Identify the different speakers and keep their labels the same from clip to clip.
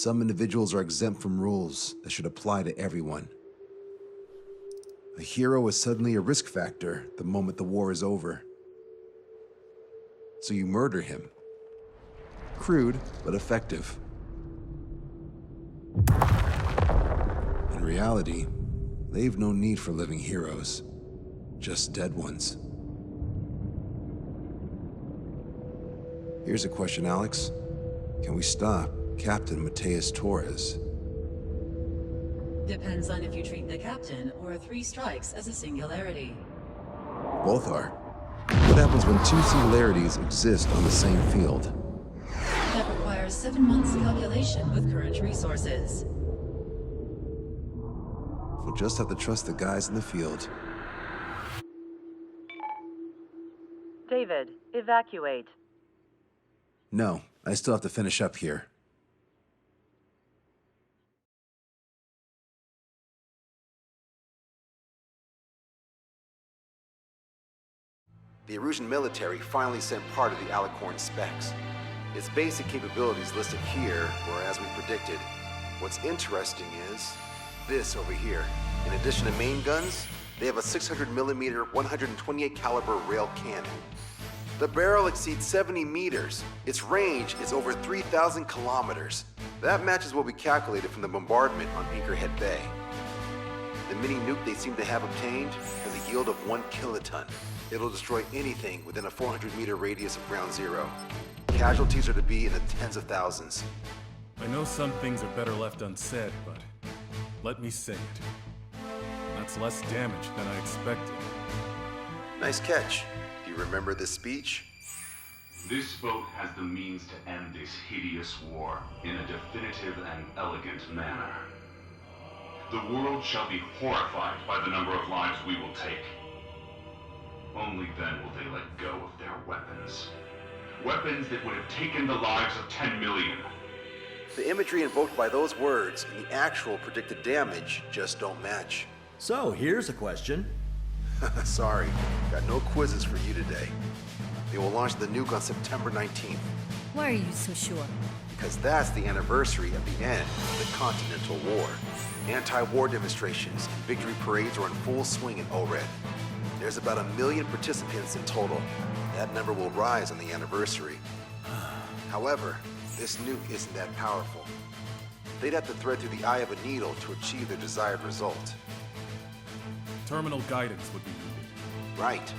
Speaker 1: Some individuals are exempt from rules that should apply to everyone. A hero is suddenly a risk factor the moment the war is over. So you murder him. Crude, but effective. In reality, they've no need for living heroes, just dead ones. Here's a question, Alex. Can we stop Captain Mateus Torres?
Speaker 2: Depends on if you treat the captain or 3 strikes as a singularity.
Speaker 1: Both are. What happens when 2 singularities exist on the same field?
Speaker 2: That requires 7 months calculation with current resources.
Speaker 1: We'll just have to trust the guys in the field.
Speaker 3: David, evacuate.
Speaker 1: No, I still have to finish up here. The Erusian military finally sent part of the Alicorn specs. Its basic capabilities listed here were as we predicted. What's interesting is this over here. In addition to main guns, they have a 600mm 128 caliber rail cannon. The barrel exceeds 70 meters. Its range is over 3,000 kilometers. That matches what we calculated from the bombardment on Anchorhead Bay. The mini nuke they seem to have obtained has a yield of 1 kiloton. It'll destroy anything within a 400-meter radius of ground zero. Casualties are to be in the tens of thousands.
Speaker 4: I know some things are better left unsaid, but let me say it. That's less damage than I expected.
Speaker 1: Nice catch. Do you remember this speech?
Speaker 5: This vote has the means to end this hideous war in a definitive and elegant manner. The world shall be horrified by the number of lives we will take. Only then will they let go of their weapons. Weapons that would have taken the lives of 10 million.
Speaker 1: The imagery invoked by those words and the actual predicted damage just don't match.
Speaker 6: So, here's a question.
Speaker 1: Sorry, got no quizzes for you today. They will launch the nuke on September 19th.
Speaker 7: Why are you so sure?
Speaker 1: Because that's the anniversary of the end of the Continental War. Anti-war demonstrations and victory parades are in full swing in ORED. There's about 1 million participants in total. That number will rise on the anniversary. However, this nuke isn't that powerful. They'd have to thread through the eye of a needle to achieve their desired result.
Speaker 4: Terminal guidance would be needed.
Speaker 1: Right.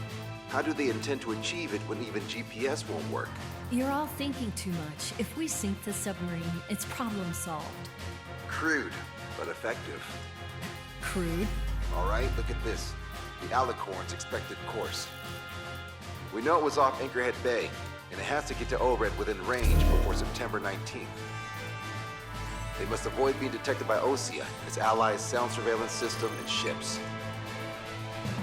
Speaker 1: How do they intend to achieve it when even GPS won't work?
Speaker 7: You're all thinking too much. If we sink the submarine, it's problem solved.
Speaker 1: Crude, but effective.
Speaker 7: Crude?
Speaker 1: All right, look at this. The Alicorn's expected course. We know it was off Anchorhead Bay, and it has to get to ORED within range before September 19th. They must avoid being detected by OSEA, its allies' sound surveillance system, and ships.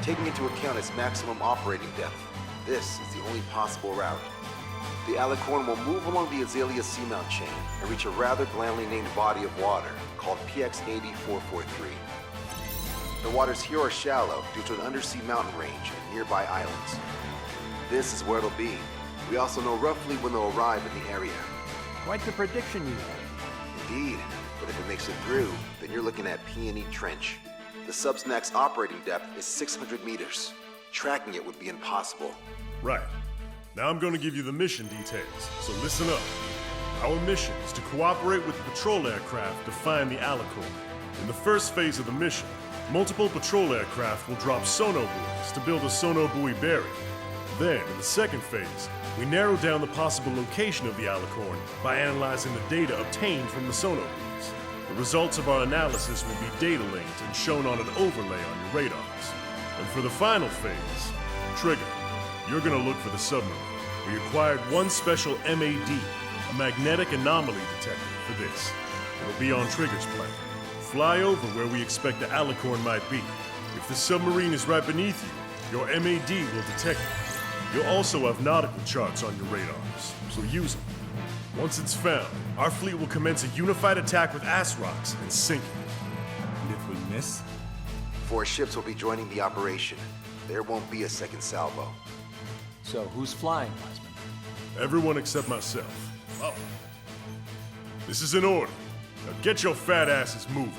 Speaker 1: Taking into account its maximum operating depth, this is the only possible route. The Alicorn will move along the Azalea Seamount chain and reach a rather blandly named body of water called PX-80443. The waters here are shallow due to an undersea mountain range and nearby islands. This is where it'll be. We also know roughly when they'll arrive in the area.
Speaker 6: Quite the prediction you have.
Speaker 1: Indeed, but if it makes it through, then you're looking at P&E Trench. The sub's max operating depth is 600 meters. Tracking it would be impossible.
Speaker 4: Right. Now I'm going to give you the mission details, so listen up. Our mission is to cooperate with the patrol aircraft to find the Alicorn. In the first phase of the mission, multiple patrol aircraft will drop sonobuoys to build a sonobuoy barrier. Then, in the second phase, we narrow down the possible location of the Alicorn by analyzing the data obtained from the sonobuoys. The results of our analysis will be data linked and shown on an overlay on your radars. And for the final phase, Trigger, you're gonna look for the submarine. We acquired one special MAD, a magnetic anomaly detector, for this. It'll be on Trigger's plane. Fly over where we expect the Alicorn might be. If the submarine is right beneath you, your MAD will detect it. You'll also have nautical charts on your radars, so use them. Once it's found, our fleet will commence a unified attack with ASROCs and sink it.
Speaker 8: And if we miss?
Speaker 1: 4 ships will be joining the operation. There won't be a second salvo.
Speaker 6: So, who's flying, Wiseman?
Speaker 4: Everyone except myself. Oh. This is an order. Now get your fat asses moving.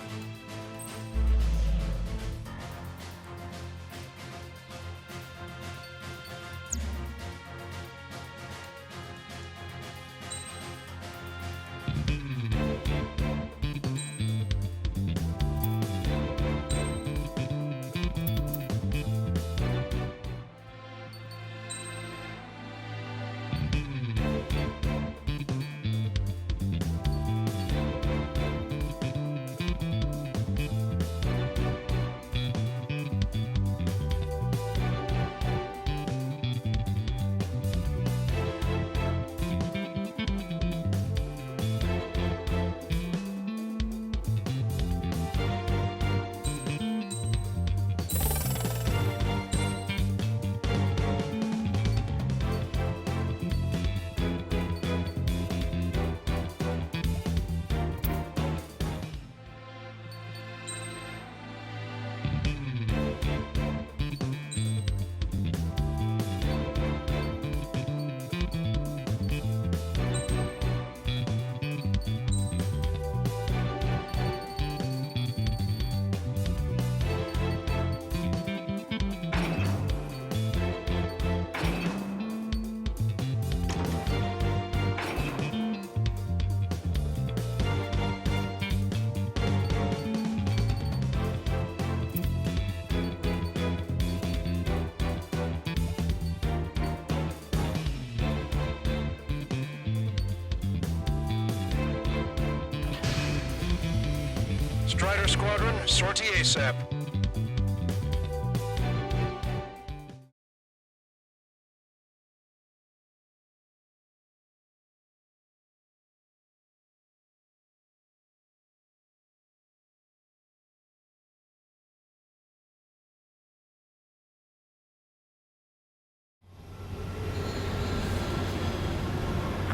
Speaker 3: Strider Squadron, sortie ASAP.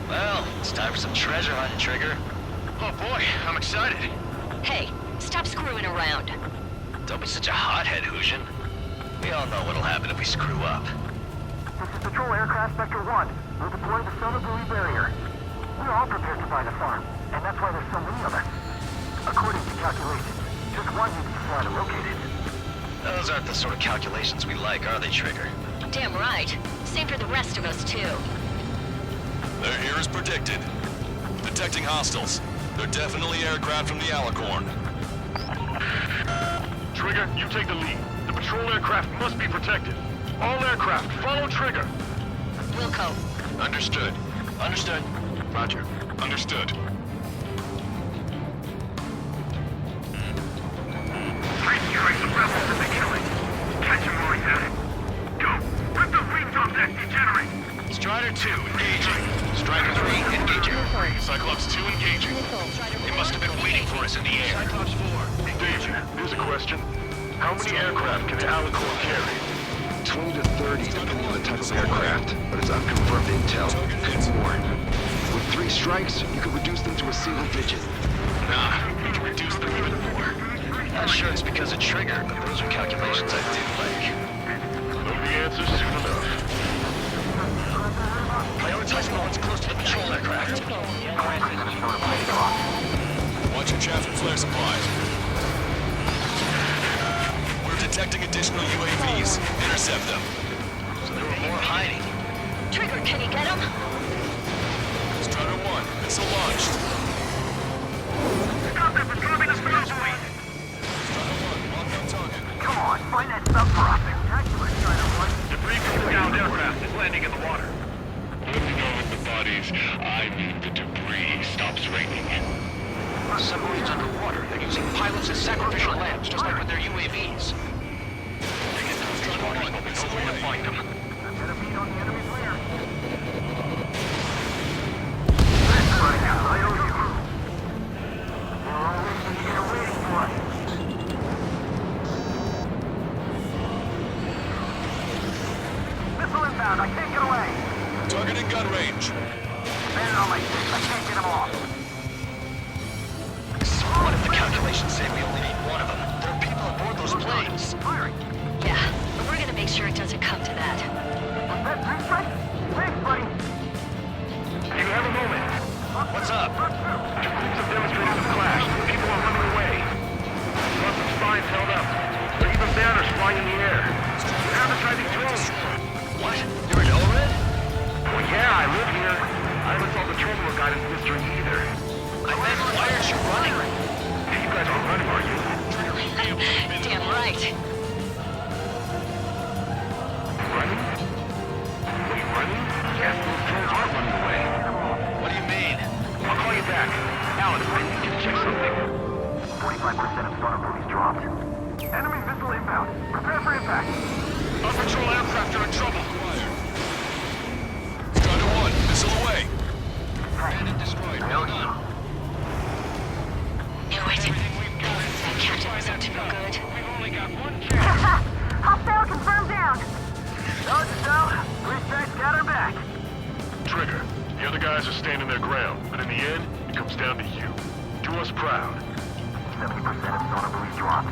Speaker 8: Well, it's time for some treasure hunting, Trigger.
Speaker 3: Oh boy, I'm excited.
Speaker 7: Hey, stop screwing around.
Speaker 8: Don't be such a hothead, Hushin. We all know what'll happen if we screw up.
Speaker 9: This is Patrol Aircraft Spectre 1. We'll deploy the Sono Buoy barrier. We're all prepared to find the farm, and that's why there's so many of us. According to calculations, just one needs to fly to locate it.
Speaker 8: Those aren't the sort of calculations we like, are they, Trigger?
Speaker 7: Damn right. Same for the rest of us, too.
Speaker 10: They're here as predicted. Detecting hostiles. They're definitely aircraft from the Alicorn.
Speaker 3: Trigger, you take the lead. The patrol aircraft must be protected. All aircraft, follow Trigger.
Speaker 7: Wilco.
Speaker 10: Understood.
Speaker 8: Understood.
Speaker 10: Roger. Understood.
Speaker 3: Three strikes of rebels in the killing. Catch him while he's at it. Go. Rip the wings off that degenerate.
Speaker 8: Strider 2, engaging. Strider 3, engaging.
Speaker 3: Cyclops 2 engaging.
Speaker 8: They must have been waiting for us in the air.
Speaker 3: Cyclops 4, engaging. Here's a question. How many aircraft can the Alicorn carry?
Speaker 1: 20 to 30, depending on the type of aircraft, but it's unconfirmed intel. Could more. With 3 strikes, you could reduce them to a single digit.
Speaker 8: Nah, we can reduce them even more. Not sure it's because of Trigger, but those are calculations I do like.
Speaker 3: Know the answer soon enough.
Speaker 8: Prioritizing the ones close to the patrol aircraft.
Speaker 10: Watch your chaff and flare supplies. We're detecting additional UAVs. Intercept them.
Speaker 8: So there were more hiding.
Speaker 7: Trigger, can you get him?
Speaker 10: Strider 1, missile launched.
Speaker 3: Stop them from dropping the spell suite!
Speaker 10: Strider 1, lock on target.
Speaker 9: Come on, find that sub for us. Spectacular, Strider 1.
Speaker 3: Debris from the downed aircraft is landing in the water.
Speaker 5: Letting go with the bodies, I mean the debris stops raining.
Speaker 8: Submarines underwater. They're using pilots as sacrificial lambs, just like with their UAVs. They get those destroyers, but we know where to find them.
Speaker 9: Get a beat on the enemy flare. Thanks, buddy. I owe you. We're always here waiting for us. Missile inbound. I can't get away.
Speaker 10: Target in gun range.
Speaker 9: Bandit on my stick. I can't get him off.
Speaker 8: So what if the calculations say we only need one of them? There are people aboard those planes.
Speaker 9: Firing.
Speaker 7: Yeah, but we're gonna make sure it doesn't come to that.
Speaker 9: Was that 3 strikes? Thanks, buddy.
Speaker 3: Do you have a moment?
Speaker 8: What's up?
Speaker 3: Two groups have demonstrated a clash. The other guys are standing their ground, but in the end, it comes down to you. Do us proud.
Speaker 9: 70% of sonar buoys dropped.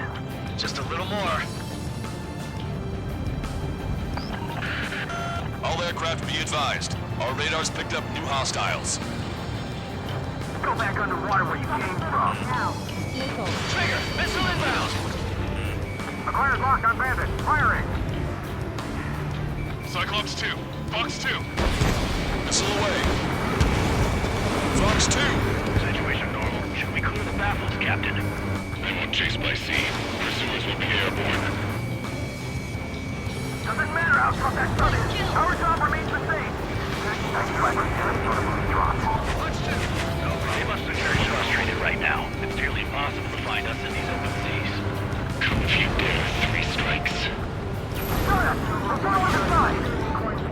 Speaker 8: Just a little more.
Speaker 10: All aircraft be advised. Our radars picked up new hostiles.
Speaker 9: Go back underwater where you came from.
Speaker 8: Trigger, missile inbound.
Speaker 9: Acquired lock on Bandit. Firing.
Speaker 3: Cyclops 2, Fox 2.
Speaker 10: Missile away. Fox 2.
Speaker 3: Situation normal. Should we clear the baffles, Captain? They won't chase by sea. Pursuers will be airborne.
Speaker 9: Doesn't matter how tough that sun is. Our job remains the same. 95% of sonar buoys dropped.
Speaker 3: They must have very frustrated right now. It's nearly impossible to find us in these open seas. Come if you dare, 3 strikes.
Speaker 9: Shut up! Report on the side!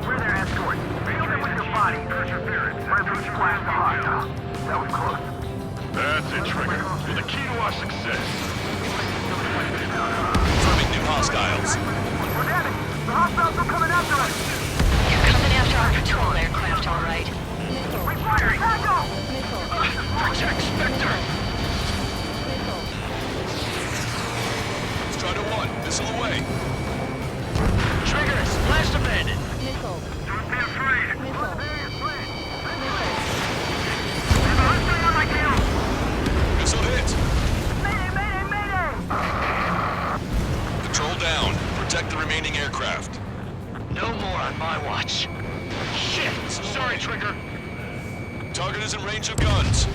Speaker 9: We're their escort. Field them with your body. Perseverance. My boots flashed the hostile. That was close.
Speaker 3: That's it, Trigger. You're the key to our success.
Speaker 10: Confirming new hostiles.
Speaker 9: We're damaged. The hostiles are coming after us.
Speaker 7: You're coming after our patrol aircraft, all right.
Speaker 9: Refiring. Tackle!
Speaker 3: Protect Spectre!
Speaker 10: Strider 1, missile away.
Speaker 8: Trigger, blast abandoned.
Speaker 3: Don't be afraid.
Speaker 10: Missile hit.
Speaker 9: Mayday, mayday, mayday!
Speaker 10: Patrol down. Protect the remaining aircraft.
Speaker 8: No more on my watch.
Speaker 3: Shit! Sorry, Trigger.
Speaker 10: Target is in range of guns.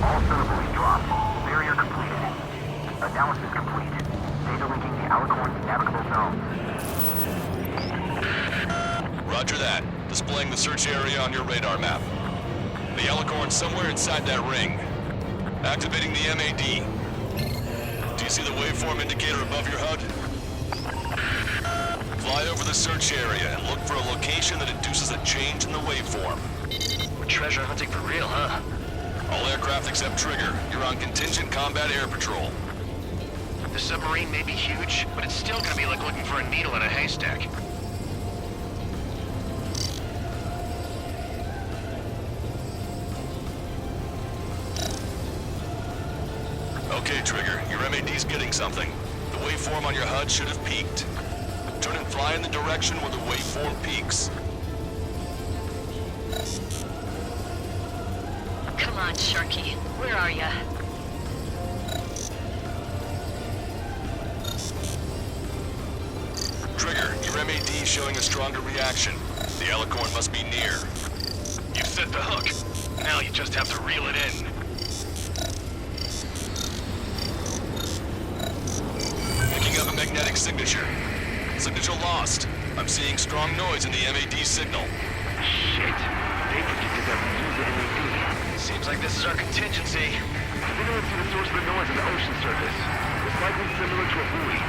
Speaker 9: All sonar buoys dropped. Barrier completed. Analysis complete. Data linking the Alicorn's navigable zone.
Speaker 10: Roger that. Displaying the search area on your radar map. The Alicorn's somewhere inside that ring. Activating the MAD. Do you see the waveform indicator above your HUD? Fly over the search area and look for a location that induces a change in the waveform.
Speaker 8: We're treasure hunting for real, huh?
Speaker 10: All aircraft except Trigger, you're on contingent combat air patrol.
Speaker 8: The submarine may be huge, but it's still gonna be like looking for a needle in a haystack.
Speaker 10: Okay, Trigger, your MAD's getting something. The waveform on your HUD should have peaked. Turn and fly in the direction where the waveform peaks.
Speaker 7: Come on, Sharky. Where are ya?
Speaker 10: Trigger, your MAD's showing a stronger reaction. The Alicorn must be near.
Speaker 3: You set the hook. Now you just have to reel it in.
Speaker 10: Picking up a magnetic signature. Signature lost. I'm seeing strong noise in the MAD signal.
Speaker 3: Shit. They predicted that we use the MAD.
Speaker 8: Seems like this is our contingency.
Speaker 3: They don't see the source of the noise on the ocean surface. It's likely similar to a buoy.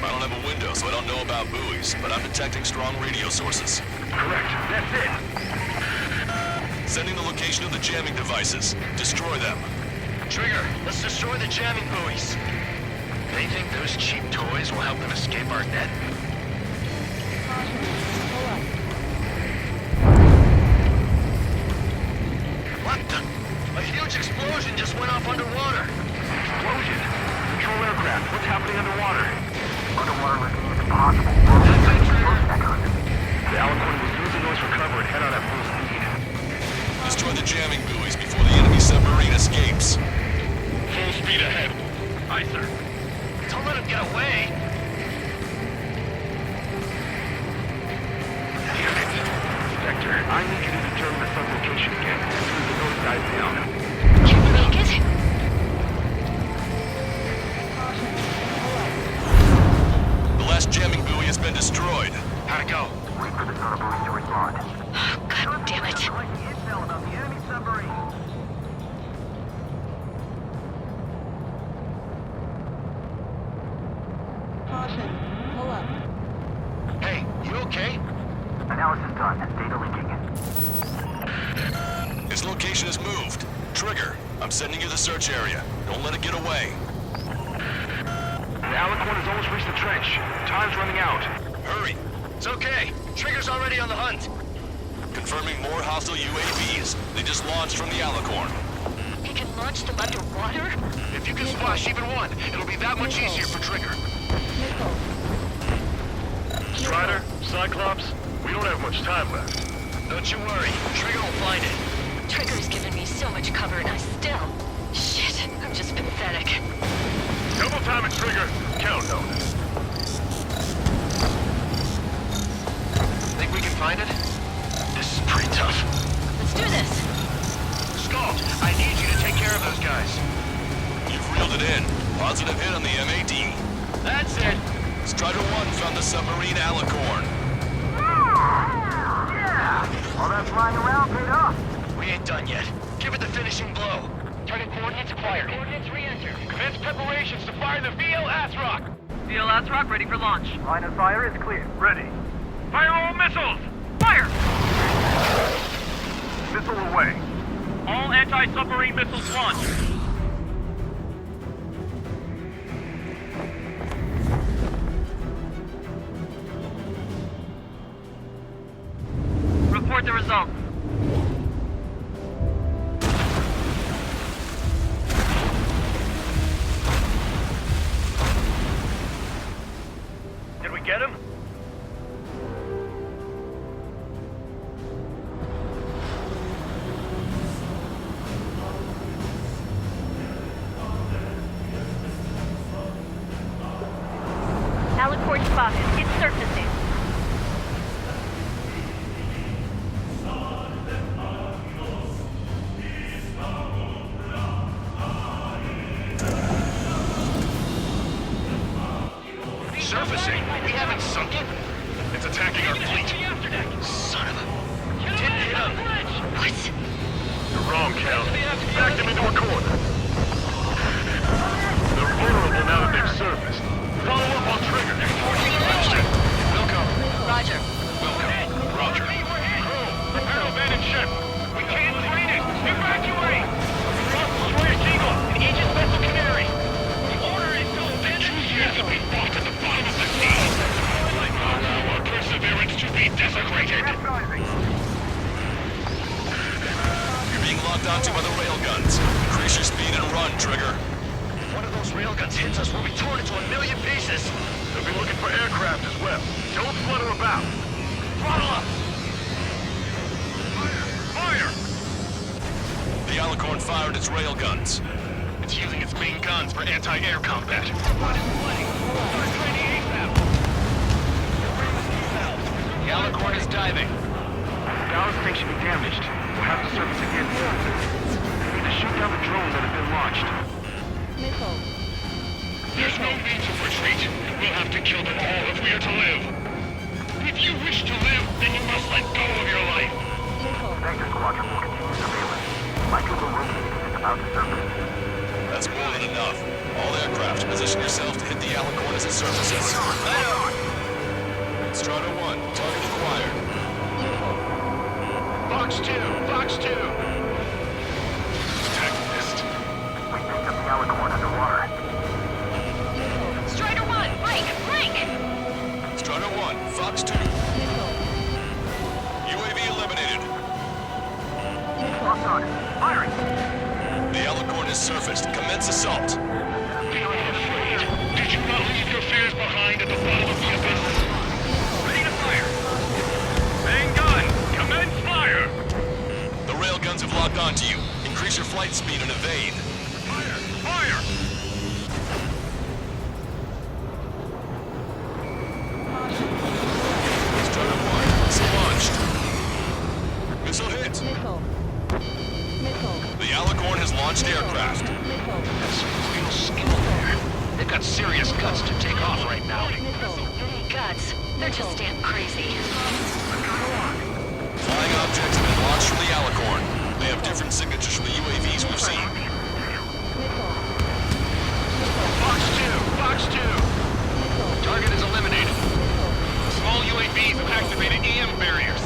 Speaker 10: I don't have a window, so I don't know about buoys, but I'm detecting strong radio sources.
Speaker 3: Correct. That's it.
Speaker 10: Sending the location of the jamming devices. Destroy them.
Speaker 8: Trigger, let's destroy the jamming buoys. They think those cheap toys will help them escape our net? What the? A huge explosion just went off underwater.
Speaker 3: Explosion. Control aircraft. What's happening underwater?
Speaker 9: Underwater listening is impossible.
Speaker 3: The Alicorn will use the noise for cover and head out at full speed.
Speaker 10: Destroy the jamming buoys before the enemy submarine escapes.
Speaker 3: Full speed ahead. Aye, sir.
Speaker 8: Don't let him get away.
Speaker 3: Damn it. Spectre, I need you to determine the sun's location again as soon as the noise dies down.
Speaker 7: Can you make it?
Speaker 10: The last jamming buoy has been destroyed.
Speaker 8: How'd it go?
Speaker 9: Wait for the sonar buoys to respond.
Speaker 7: God damn it.
Speaker 9: Intel about the enemy submarine.
Speaker 8: Hey, you okay?
Speaker 9: Analysis done. Data linking.
Speaker 10: His location is moved. Trigger, I'm sending you the search area. Don't let it get away.
Speaker 3: The Alicorn has almost reached the trench. Time's running out.
Speaker 10: Hurry.
Speaker 8: It's okay. Trigger's already on the hunt.
Speaker 10: Confirming more hostile UAVs. They just launched from the Alicorn.
Speaker 7: He can launch them underwater?
Speaker 8: If you can splash even one, it'll be that much easier for Trigger.
Speaker 4: Strider, Cyclops, we don't have much time left.
Speaker 8: Don't you worry, Trigger will find it.
Speaker 7: Trigger's given me so much cover and I still... Shit, I'm just pathetic.
Speaker 4: Double time it, Trigger. Count on it.
Speaker 8: Think we can find it? This is pretty tough.
Speaker 7: Let's do this!
Speaker 8: Skull, I need you to take care of those guys.
Speaker 10: You've reeled it in. Positive hit on the MAD.
Speaker 8: That's it.
Speaker 10: Strider 1 found the submarine Alicorn.
Speaker 9: Yeah! All that flying around paid off.
Speaker 8: We ain't done yet. Give it the finishing blow. Target coordinates acquired. Coordinates re-enter.
Speaker 3: Commence preparations to fire the VL Asrock.
Speaker 11: VL Asrock ready for launch.
Speaker 9: Line of fire is clear.
Speaker 3: Ready. Fire all missiles.
Speaker 11: Fire!
Speaker 3: Missile away. All anti-submarine missiles launched.
Speaker 11: Report the results.
Speaker 3: Did we get him?
Speaker 7: Alicorn spotted. It's surfacing.
Speaker 8: Surfacing? We haven't sunk it.
Speaker 3: It's attacking our fleet.
Speaker 8: Son of a... Didn't hit him.
Speaker 7: What?
Speaker 3: You're wrong, Cal. Back them into a corner. They're vulnerable now that they've surfaced. Follow up on Trigger.
Speaker 8: Wilco.
Speaker 7: Roger.
Speaker 8: Wilco. Roger.
Speaker 3: Crew, prepare to abandon ship. We can't drain it. Evacuate. Lost destroyer Eagle and Aegis vessel Canary. The order is to abandon ship. We fought at the bottom of the sea. Our perseverance to be desecrated.
Speaker 10: You're being locked onto by the railguns. Increase your speed and run, Trigger.
Speaker 8: If one of those railguns hits us, we'll be torn into a million pieces.
Speaker 3: They'll be looking for aircraft as well. Don't flutter about.
Speaker 8: Throttle up.
Speaker 3: Fire!
Speaker 10: The Alicorn fired its railguns.
Speaker 3: It's using its main guns for anti-air combat.
Speaker 8: The Alicorn is diving.
Speaker 9: Power station damaged. We'll have to surface again soon. We need to shoot down the drones that have been launched.
Speaker 3: There's no need to retreat. We'll have to kill them all if we are to live. If you wish to live, then you must let go of your life.
Speaker 9: Vector Squadron will continue surveillance. My people will be just about to surface.
Speaker 10: That's more than enough. All aircraft, position yourself to hit the Alicorn as it surfaces. Strider 1, target acquired.
Speaker 8: Fox 2! Fox 2!
Speaker 3: Attack missed.
Speaker 9: We picked up the Alicorn underwater.
Speaker 7: Strider 1, break! Break!
Speaker 10: Strider 1, Fox 2. UAV eliminated.
Speaker 9: Locked on. Firing!
Speaker 10: The Alicorn has surfaced. Commence assault.
Speaker 3: Be unafraid. Did you not leave your fears behind at the bottom of the abyss? Ready to fire. Main gun, commence fire.
Speaker 10: The railguns have locked onto you. Increase your flight speed and evade.
Speaker 3: Fire! Fire!
Speaker 10: Strider 1, missile launched. Missile hit. The Alicorn has launched aircraft.
Speaker 8: That's real skill there. They've got serious guts to take off right now.
Speaker 7: Guts. They're just damn crazy.
Speaker 10: Flying objects have been launched from the Alicorn. They have different signatures from the UAVs we've seen.
Speaker 8: Fox 2! Fox 2! Target is eliminated.
Speaker 3: Small UAVs have activated EM barriers.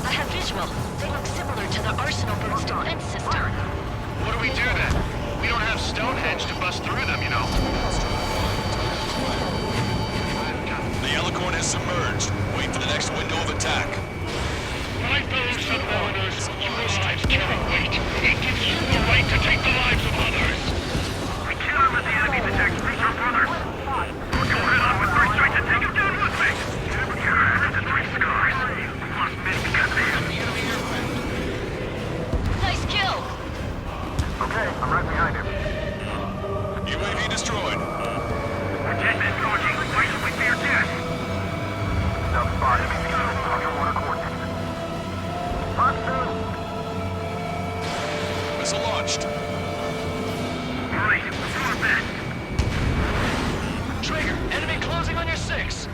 Speaker 7: I have visual. They look similar to the Arsenal Bird's defense system.
Speaker 8: What do we do then? We don't have Stonehenge to bust through them, you know.
Speaker 10: The Alicorn has submerged. Wait for the next window of attack.
Speaker 3: When I fellow submariners, your lives carry weight. It gives you the right to take the lives of others. We cannot let the enemy detect our brother. Go head on with three strikes and take him down with me. You're headed to three scars. We lost many because of you.
Speaker 7: Nice kill!
Speaker 9: Okay, I'm right behind him.
Speaker 10: UAV destroyed.
Speaker 3: Lieutenant Koji, why should we fear death?
Speaker 9: Self-spotted. Underwater coordinates. Hostile!
Speaker 10: Missile launched.
Speaker 3: Right, let's do our best.
Speaker 8: Trigger, enemy closing on your 6.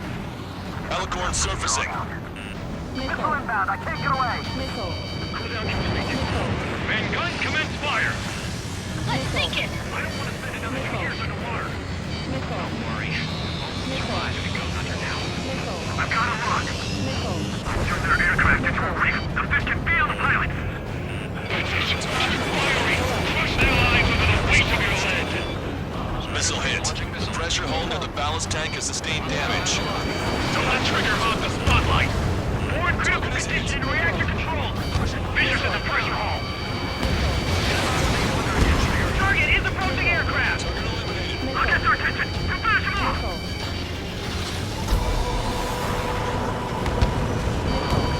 Speaker 10: Alicorn surfacing.
Speaker 9: Missile inbound, I can't get away!
Speaker 3: Cooldown completed. Man, gun, commence fire.
Speaker 7: Let's sink it!
Speaker 3: I don't want to spend another 2 years underwater. Don't worry. Survive if it goes under now. I've got a lock. Turn their aircraft into a reef. The fish can feel the pilots. Positions keep firing. Crush their lives under the weight of your lead.
Speaker 10: Missile hit. The pressure hull near the ballast tank has sustained damage.
Speaker 3: Don't let Trigger hog the spotlight. Forward critical condition in reactor control. Fissures in the pressure hull. Target is approaching aircraft. I'll get their attention. To finish him off.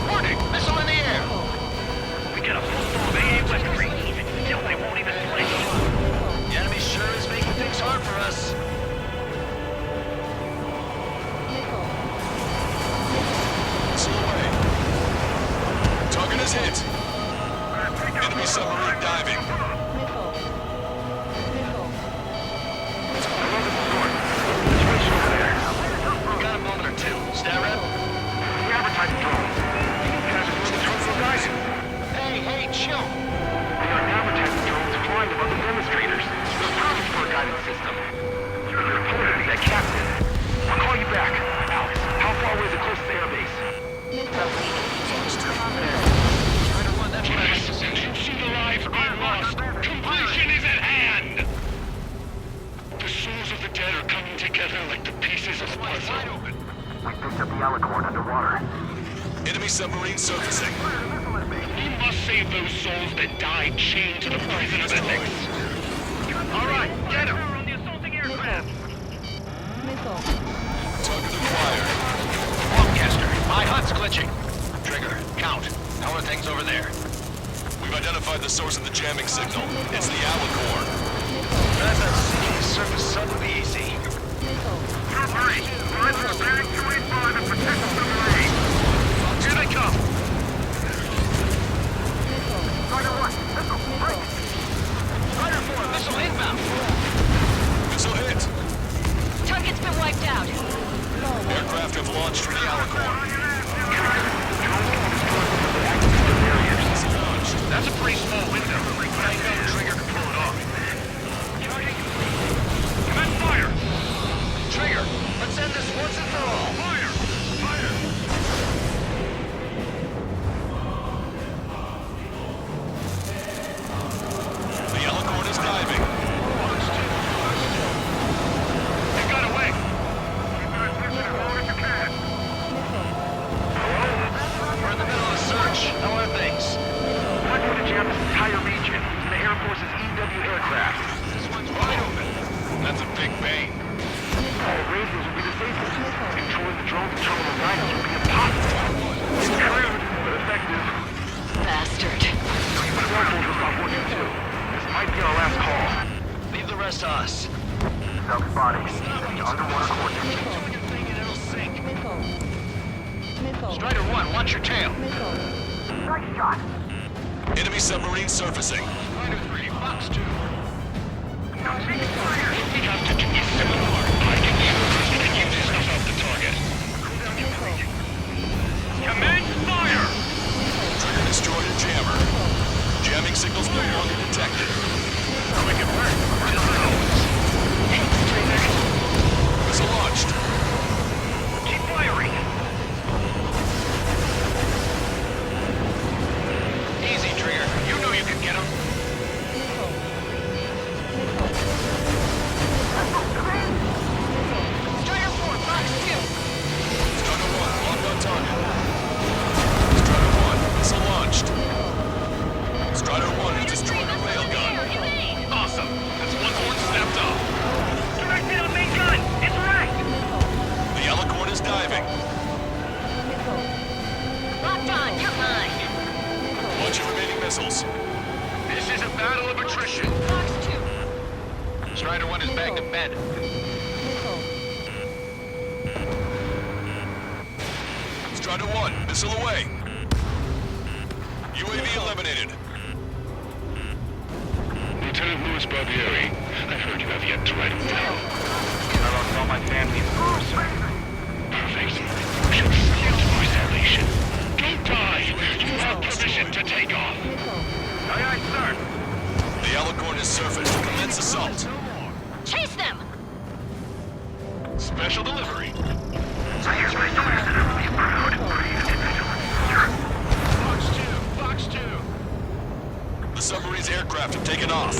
Speaker 8: Warning, missile in the air.
Speaker 3: We get a full storm of AA weaponry. Still, they won't even flinch.
Speaker 8: The enemy sure is making things hard for us.
Speaker 10: Missile away. Target is hit. Enemy submarine diving.
Speaker 8: We got a moment or two. Stat rep?
Speaker 3: The advertising drone. You guys are moving terminal, guys?
Speaker 8: Hey, chill.
Speaker 3: They are advertising drones flying above the demonstrators. They're perfect for a guidance system. You're reported to that captain. I'll call you back. Alex, how far away is the closest airbase?
Speaker 8: That's what I meant to say.
Speaker 3: See the lives being lost. Completion is at hand. The souls of the dead are coming together like the pieces of puzzle.
Speaker 9: We picked up the Alicorn underwater.
Speaker 10: Enemy submarine surfacing.
Speaker 3: We must save those souls that died chained to the prison of ethics. All right, get him. On the assaulting aircraft.
Speaker 10: Target acquired.
Speaker 8: Broadcaster, my HUD's glitching. Trigger, count. How are things over there?
Speaker 10: We've identified the source of the jamming signal. It's the Alicorn.
Speaker 8: That's a sinking surface sub would be easy.
Speaker 3: Don't worry. Drive for bearing 285 and protect the submarine. Here they come.
Speaker 9: Strider 1, missile, break!
Speaker 8: Strider 4, missile inbound.
Speaker 10: Missile hit.
Speaker 7: Target's been wiped out.
Speaker 10: Aircraft have launched from the Alicorn.
Speaker 3: That's a pretty small window. I know Trigger can pull it off. Commence fire!
Speaker 8: Trigger, let's end this once and for all.
Speaker 3: Fire! Fire!
Speaker 10: The Alicorn is diving.
Speaker 3: They got away! Keep it as mission as long as you can.
Speaker 8: We're in the middle of a search. How are things?
Speaker 3: I'm going to jam this entire region to the Air Force's EW aircraft.
Speaker 8: This one's wide open.
Speaker 3: That's a big bang. All radios will be disabled. Controlling the drones and terminal rhinos will be impossible. It's crude, but effective.
Speaker 7: Bastard.
Speaker 3: Control will stop working too. This might be our last call.
Speaker 8: Leave the rest to us.
Speaker 9: Self-spotted. Underwater coordinates.
Speaker 8: Doing your thing and it'll sink. Strider 1, watch your tail.
Speaker 9: Nice shot!
Speaker 10: Enemy submarine surfacing.
Speaker 8: Strider 3, Fox 2.
Speaker 3: We have to do a seminar. I can leave first and use this stuff off the target. Commence fire!
Speaker 10: Trigger destroyed a jammer. Jamming signals no longer detected.
Speaker 3: Quick at work.
Speaker 10: Missile launched.
Speaker 3: Keep firing.
Speaker 8: Easy, Trigger. You know you can get him.
Speaker 10: Launch your remaining missiles.
Speaker 3: This is a battle of attrition.
Speaker 7: Fox 2.
Speaker 8: Strider 1 is bagged in bed.
Speaker 10: Strider 1, missile away. UAV eliminated.
Speaker 3: Lieutenant Louis Barbieri, I've heard you have yet to write him down. I lost all my family in the war, sir. Perfect. We shall salute my salvation. Don't die! You have permission to take off. Aye, aye, sir.
Speaker 10: The Alicorn is surfaced. Commence assault.
Speaker 7: Chase them!
Speaker 10: Special delivery.
Speaker 3: Fox 2!
Speaker 10: The submarine's aircraft have taken off.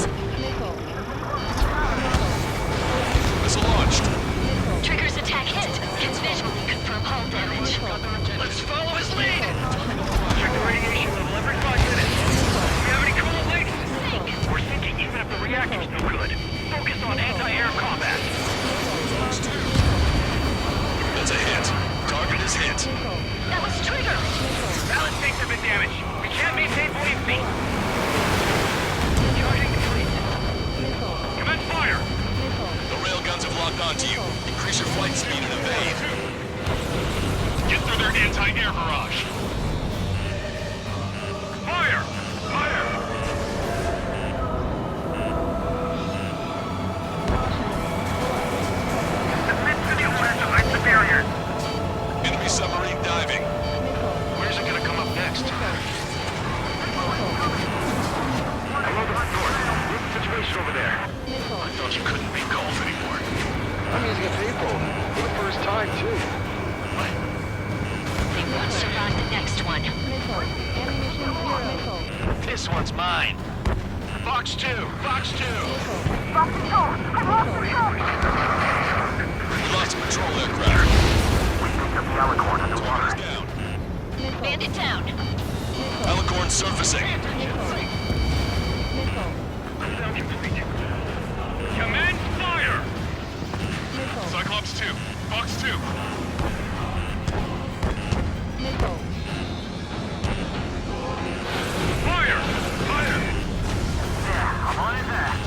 Speaker 10: Missile launched.
Speaker 7: Trigger's attack hit. Can visually confirm hull damage.
Speaker 3: Let's follow his lead! Check the radiation level every 5 minutes. Do we have any cool links? We're sinking even if the reactor's no good. Focus on anti-air combat.
Speaker 10: That's a hit. Target is hit.
Speaker 7: That was Trigger!
Speaker 3: Ballast tanks have been damaged. We can't maintain buoyancy. Charging complete. Commence fire!
Speaker 10: The railguns have locked onto you. Increase your flight speed and evade.
Speaker 3: Get through their anti-air barrage. Fire! Fire! Submit to the orders of my superiors.
Speaker 10: Enemy submarine diving.
Speaker 8: Where's it gonna come up next?
Speaker 3: Hello, the north. What's the situation over there?
Speaker 8: I thought you couldn't make calls anymore.
Speaker 9: I'm using a payphone. For the first time, too.
Speaker 7: They won't survive the next one.
Speaker 8: This one's mine.
Speaker 3: Fox 2! Fox 2!
Speaker 10: We lost a patrol aircraft.
Speaker 9: We picked up the Alicorn underwater.
Speaker 10: Target is down.
Speaker 7: Bandit down.
Speaker 10: Alicorn surfacing.
Speaker 3: Sound complete. Commence fire! Cyclops 2! Fox 2! Fire! Fire!
Speaker 9: Yeah, I'm on his ass.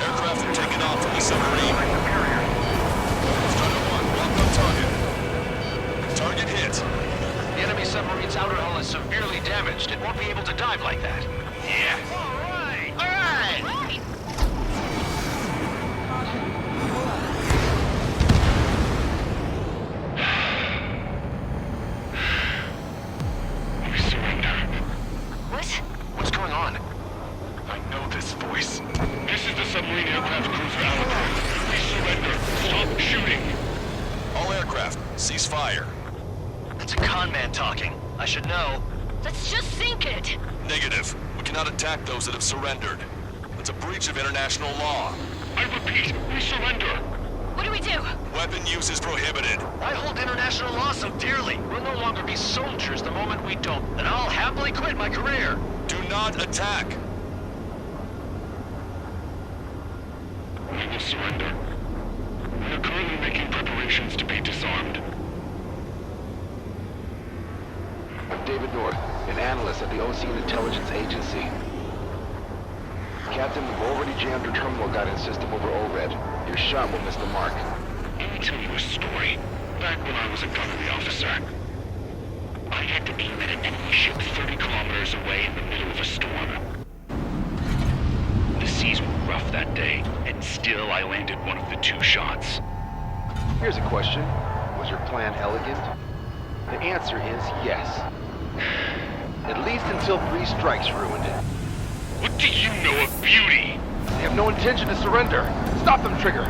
Speaker 10: Aircraft have taken off from the submarine. Strider 1, locked on target. Target hit.
Speaker 8: The enemy submarine's outer hull is severely damaged. It won't be able to dive like that.
Speaker 3: Yeah! Alright!
Speaker 8: Alright!
Speaker 3: We surrender.
Speaker 7: What?
Speaker 8: What's going on?
Speaker 3: I know this voice. This is the submarine aircraft cruiser Alicorn. We surrender. Stop shooting.
Speaker 10: All aircraft, cease fire.
Speaker 8: It's a con man talking. I should know.
Speaker 7: Let's just sink it!
Speaker 10: Negative. We cannot attack those that have surrendered. It's a breach of international law.
Speaker 3: I repeat, we surrender.
Speaker 7: What do we do?
Speaker 10: Weapon use is prohibited.
Speaker 8: Why hold international law so dearly? We'll no longer be soldiers the moment we don't, and I'll happily quit my career.
Speaker 10: Do not attack.
Speaker 3: We will surrender. We are currently making preparations to be disarmed.
Speaker 1: I'm David North, an analyst at the Ocean Intelligence Agency. Captain, we've already jammed your terminal guidance system over ORED. Your shot will miss the mark.
Speaker 3: Let me tell you a story. Back when I was a gunnery officer, I had to aim at an enemy ship 30 kilometers away in the middle of a storm. The seas were rough that day, and still I landed one of the 2 shots.
Speaker 1: Here's a question. Was your plan elegant? The answer is yes. At least until 3 strikes ruined it.
Speaker 3: What do you know of beauty?
Speaker 1: They have no intention to surrender. Stop them, Trigger.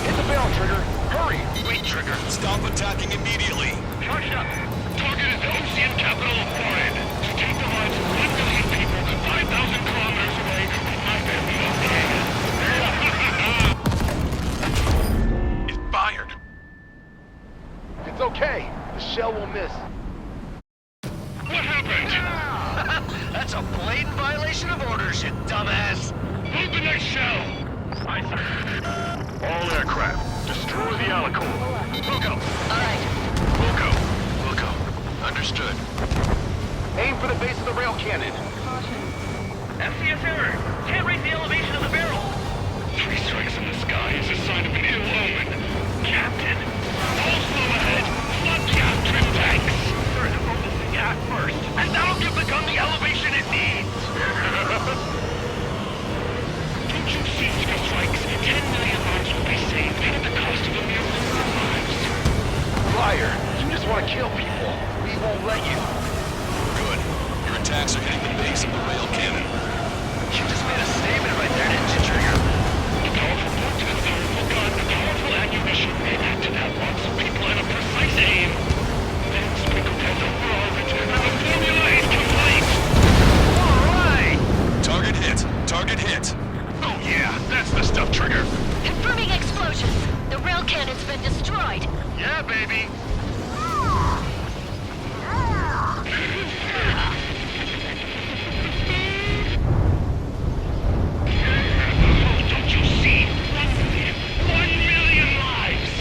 Speaker 1: Hit the bell, Trigger. Hurry!
Speaker 3: Wait, Trigger.
Speaker 10: Stop attacking immediately.
Speaker 3: Charge up. Target is the ocean capital of Foreign. To take the lives of 1 million people 5,000 kilometers away from my family of It's fired.
Speaker 1: It's okay. The shell will miss.
Speaker 3: What happened?
Speaker 8: That's a blatant violation of orders, you dumbass!
Speaker 3: Load the next shell! Aye, sir. All aircraft, destroy the Alicorn.
Speaker 8: We'll go.
Speaker 7: Alright.
Speaker 3: We'll go.
Speaker 8: We'll go. Understood. Aim for the base of the rail cannon.
Speaker 3: FCS error. Can't raise the elevation of the barrel. 3 strikes in the sky is a sign of an ill omen. Captain, full slow ahead. Flood gas trim tanks. Sir, the focus the gas first, and that'll give the gun the elevation it needs. Don't you see, strikes? 10 million lives will be saved at the cost of a mere number of lives.
Speaker 8: Liar, you just want to kill people. We won't let you.
Speaker 10: Good. Your attacks are hitting the base of the rail cannon.
Speaker 8: You just made a statement right there, didn't you, Trigger?
Speaker 3: A powerful bolt and a powerful gun, a powerful ammunition, acted at once, people in a precise aim. Then sprinkled heads over all of it, and the formula is complete!
Speaker 8: Alright!
Speaker 10: Target hit. Target hit.
Speaker 3: Oh yeah, that's the stuff, Trigger.
Speaker 7: Confirming explosions. The rail cannon's been destroyed.
Speaker 3: Yeah, baby. Don't you see? 1 million lives!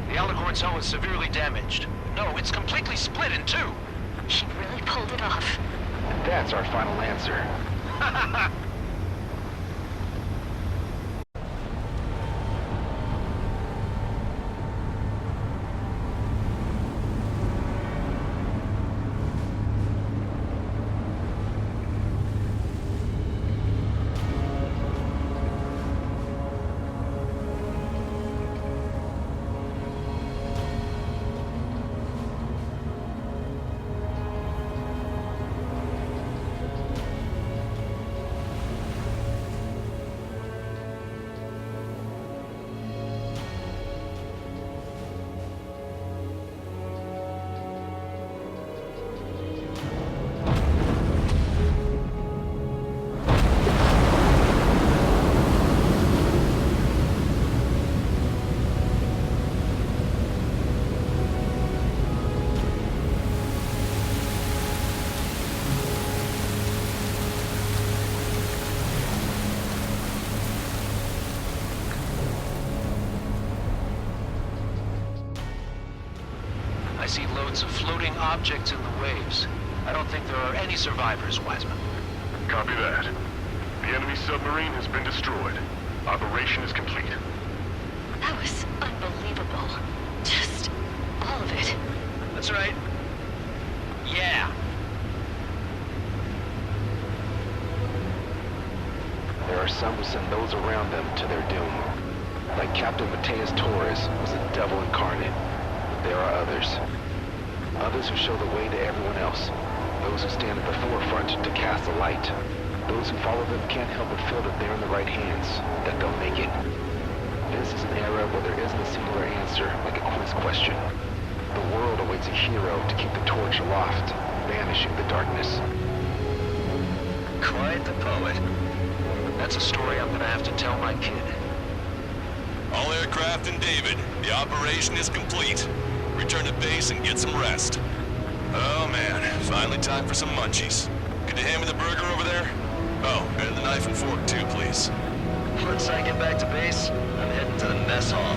Speaker 8: The Alicorn's hull is severely damaged. No, it's completely split in two.
Speaker 7: He really pulled it off.
Speaker 9: That's our final answer.
Speaker 8: I see loads of floating objects in the waves. I don't think there are any survivors, Wiseman.
Speaker 3: Copy that. The enemy submarine has been destroyed. Operation is complete.
Speaker 7: That was unbelievable. Just all of it.
Speaker 8: That's right. Yeah.
Speaker 9: There are some who send those around them to their doom. Like Captain Mateus Torres was a devil incarnate. But there are others. Others who show the way to everyone else. Those who stand at the forefront to cast the light. Those who follow them can't help but feel that they're in the right hands, that they'll make it. This is an era where there isn't a singular answer, like a quiz question. The world awaits a hero to keep the torch aloft, banishing the darkness.
Speaker 8: Quite the poet. That's a story I'm gonna have to tell my kid.
Speaker 10: All aircraft in David. The operation is complete. Return to base and get some rest. Oh man, finally time for some munchies. Could you hand me the burger over there? Oh, and the knife and fork too, please.
Speaker 8: Once I get back to base, I'm heading to the mess hall.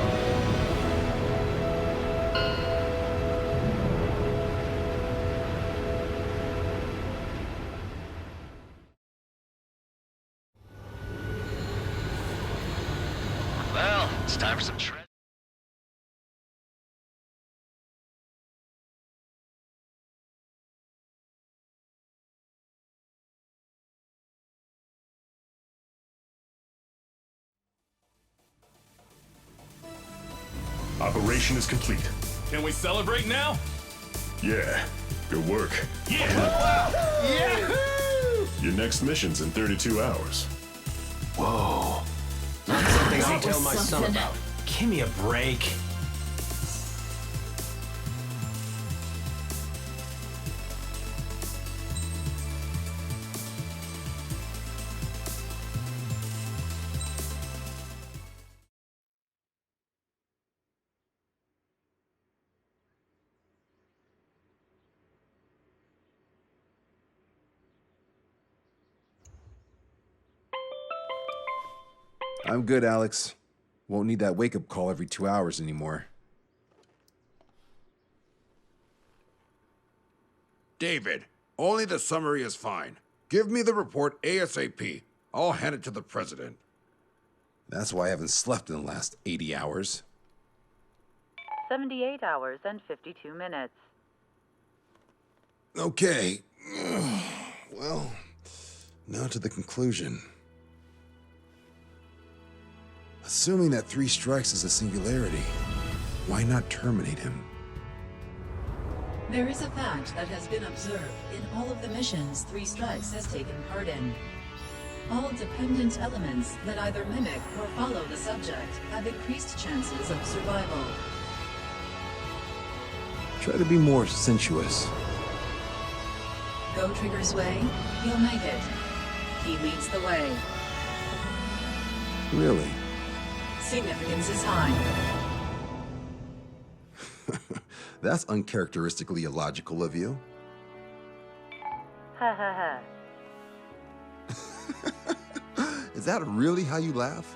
Speaker 8: Well, it's time for some
Speaker 4: Operation is complete.
Speaker 3: Can we celebrate now?
Speaker 4: Yeah, good work.
Speaker 3: Yeah! Yahoo!
Speaker 4: Your next mission's in 32 hours.
Speaker 6: Whoa. Not something I'll
Speaker 2: That
Speaker 6: tell
Speaker 2: was
Speaker 6: my son
Speaker 2: something.
Speaker 6: about. Give me a break.
Speaker 1: I'm good, Alex. Won't need that wake-up call every 2 hours anymore.
Speaker 12: David, only the summary is fine. Give me the report ASAP. I'll hand it to the president.
Speaker 1: That's why I haven't slept in the last 80 hours.
Speaker 11: 78 hours and 52 minutes.
Speaker 1: Okay. Well, now to the conclusion. Assuming that 3 strikes is a singularity, why not terminate him?
Speaker 2: There is a fact that has been observed in all of the missions 3 Strikes has taken part in. All dependent elements that either mimic or follow the subject have increased chances of survival.
Speaker 1: Try to be more sensuous.
Speaker 2: Go Trigger's way, he'll make it. He leads the way.
Speaker 1: Really?
Speaker 2: Significance is high.
Speaker 1: That's uncharacteristically illogical of you.
Speaker 11: Ha ha ha.
Speaker 1: Is that really how you laugh?